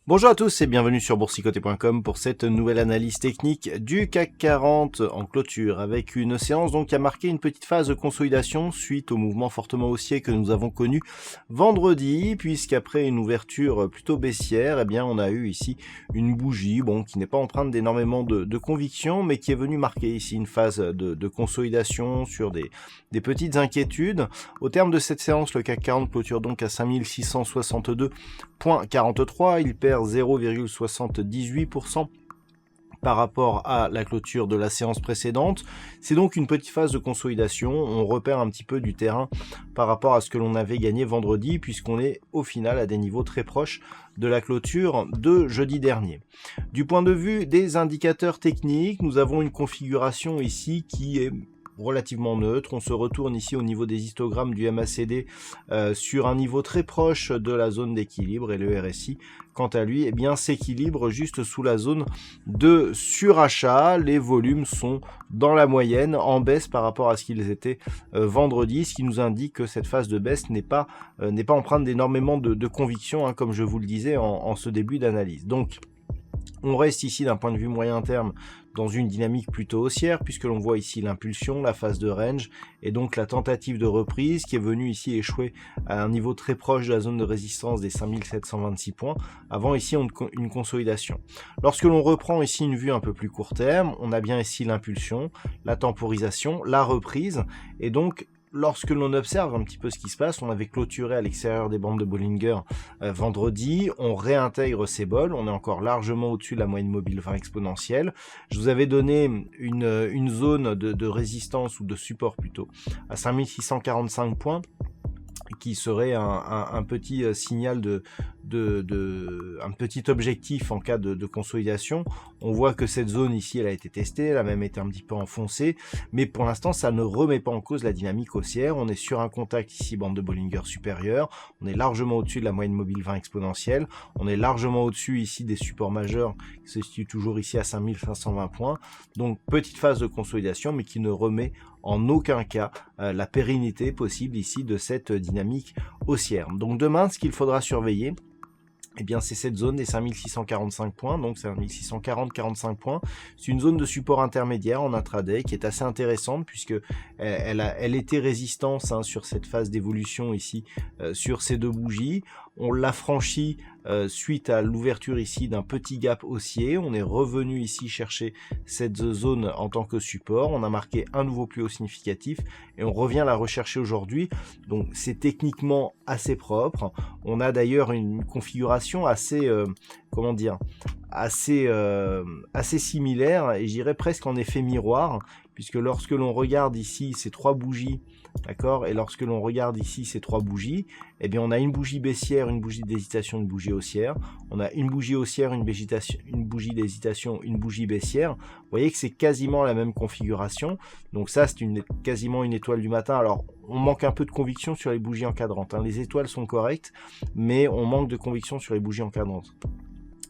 Bonjour à tous et bienvenue sur boursicoté.com pour cette nouvelle analyse technique du CAC 40 en clôture avec une séance donc qui a marqué une petite phase de consolidation suite au mouvement fortement haussier que nous avons connu vendredi, puisqu'après une ouverture plutôt baissière, eh bien on a eu ici une bougie qui n'est pas empreinte d'énormément de conviction, mais qui est venue marquer ici une phase de consolidation sur des petites inquiétudes. Au terme de cette séance, le CAC 40 clôture donc à 5662,43, il perd 0,78% par rapport à la clôture de la séance précédente. C'est donc une petite phase de consolidation, on repère un petit peu du terrain par rapport à ce que l'on avait gagné vendredi, puisqu'on est au final à des niveaux très proches de la clôture de jeudi dernier. Du point de vue des indicateurs techniques, nous avons une configuration ici qui est relativement neutre. On se retourne ici au niveau des histogrammes du MACD sur un niveau très proche de la zone d'équilibre, et le RSI quant à lui s'équilibre juste sous la zone de surachat. Les volumes sont dans la moyenne, en baisse par rapport à ce qu'ils étaient vendredi, ce qui nous indique que cette phase de baisse n'est pas empreinte d'énormément de conviction, comme je vous le disais en ce début d'analyse. Donc on reste ici d'un point de vue moyen terme dans une dynamique plutôt haussière, puisque l'on voit ici l'impulsion, la phase de range, et donc la tentative de reprise qui est venue ici échouer à un niveau très proche de la zone de résistance des 5726 points, avant ici une consolidation. Lorsque l'on reprend ici une vue un peu plus court terme, on a bien ici l'impulsion, la temporisation, la reprise, et donc lorsque l'on observe un petit peu ce qui se passe, on avait clôturé à l'extérieur des bandes de Bollinger vendredi, on réintègre ces bols, on est encore largement au-dessus de la moyenne mobile 20 exponentielle. Je vous avais donné une zone de résistance, ou de support plutôt, à 5645 points, qui serait un petit signal un petit objectif en cas de consolidation. On voit que cette zone ici, elle a été testée, elle a même été un petit peu enfoncée, mais pour l'instant, ça ne remet pas en cause la dynamique haussière. On est sur un contact ici, bande de Bollinger supérieure, on est largement au-dessus de la moyenne mobile 20 exponentielle, on est largement au-dessus ici des supports majeurs, qui se situent toujours ici à 5520 points, donc petite phase de consolidation, mais qui ne remet en aucun cas la pérennité possible ici de cette dynamique haussière. Donc demain, ce qu'il faudra surveiller, c'est cette zone des 5645 points, donc 5640-45 points. C'est une zone de support intermédiaire en intraday qui est assez intéressante, puisque elle était résistance sur cette phase d'évolution ici, sur ces deux bougies. On l'a franchi suite à l'ouverture ici d'un petit gap haussier. On est revenu ici chercher cette zone en tant que support. On a marqué un nouveau plus haut significatif et on revient la rechercher aujourd'hui. Donc c'est techniquement assez propre. On a d'ailleurs une configuration assez, assez similaire, et je dirais presque en effet miroir, puisque lorsque l'on regarde ici ces trois bougies, d'accord, et lorsque l'on regarde ici ces trois bougies, on a une bougie baissière, une bougie d'hésitation, une bougie haussière. On a une bougie haussière, une bougie d'hésitation, une bougie baissière. Vous voyez que c'est quasiment la même configuration. Donc ça, c'est quasiment une étoile du matin. Alors, on manque un peu de conviction sur les bougies encadrantes. Les étoiles sont correctes, mais on manque de conviction sur les bougies encadrantes.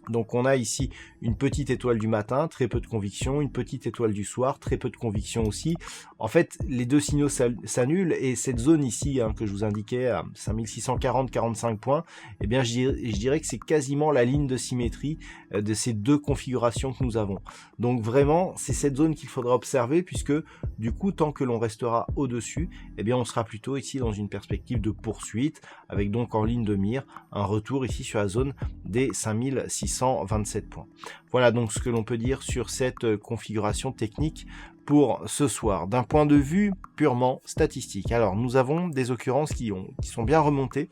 Donc on a ici une petite étoile du matin, très peu de conviction, une petite étoile du soir, très peu de conviction aussi. En fait, les deux signaux s'annulent, et cette zone ici que je vous indiquais à 5640-45 points, je dirais que c'est quasiment la ligne de symétrie de ces deux configurations que nous avons. Donc vraiment, c'est cette zone qu'il faudra observer, puisque du coup, tant que l'on restera au-dessus, on sera plutôt ici dans une perspective de poursuite, avec donc en ligne de mire un retour ici sur la zone des 5627 points. Voilà donc ce que l'on peut dire sur cette configuration technique pour ce soir. D'un point de vue purement statistique, alors nous avons des occurrences qui sont bien remontées.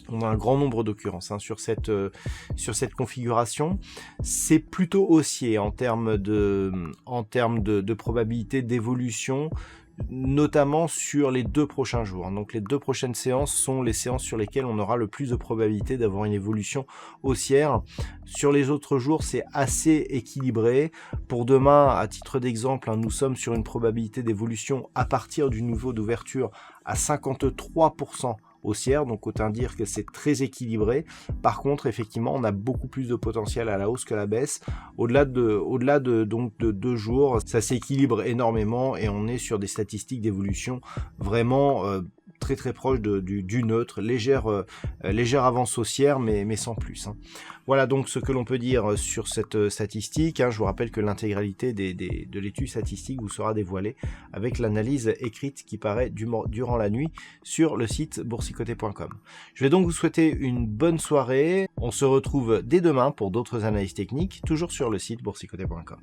On a un grand nombre d'occurrences sur cette configuration. C'est plutôt haussier en termes de probabilité d'évolution notamment sur les 2 prochains jours. Donc les 2 prochaines séances sont les séances sur lesquelles on aura le plus de probabilité d'avoir une évolution haussière. Sur les autres jours, c'est assez équilibré. Pour demain, à titre d'exemple, nous sommes sur une probabilité d'évolution à partir du niveau d'ouverture à 53% haussière, donc autant dire que c'est très équilibré. Par contre, effectivement, on a beaucoup plus de potentiel à la hausse que à la baisse. Au-delà de 2 jours, ça s'équilibre énormément et on est sur des statistiques d'évolution vraiment très très proche du neutre, légère avance haussière, mais sans plus. Voilà donc ce que l'on peut dire sur cette statistique. Je vous rappelle que l'intégralité de l'étude statistique vous sera dévoilée avec l'analyse écrite qui paraît durant la nuit sur le site boursicoté.com. Je vais donc vous souhaiter une bonne soirée. On se retrouve dès demain pour d'autres analyses techniques, toujours sur le site boursicoté.com.